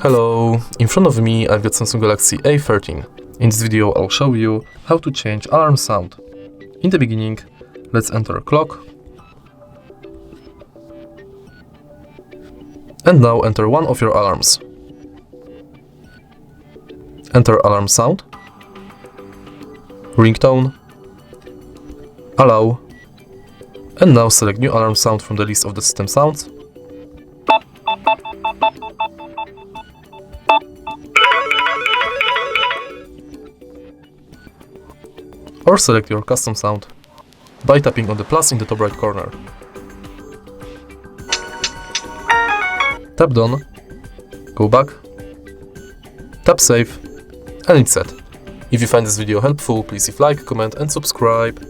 Hello, in front of me I've got Samsung Galaxy A13. In this video I'll show you how to change alarm sound. In the beginning, let's enter clock. And now enter one of your alarms. Enter alarm sound, ringtone, allow, and now select new alarm sound from the list of the system sounds. Or select your custom sound by tapping on the plus in the top right corner. Tap done, go back, tap save, and it's set. If you find this video helpful, please leave like, comment and subscribe.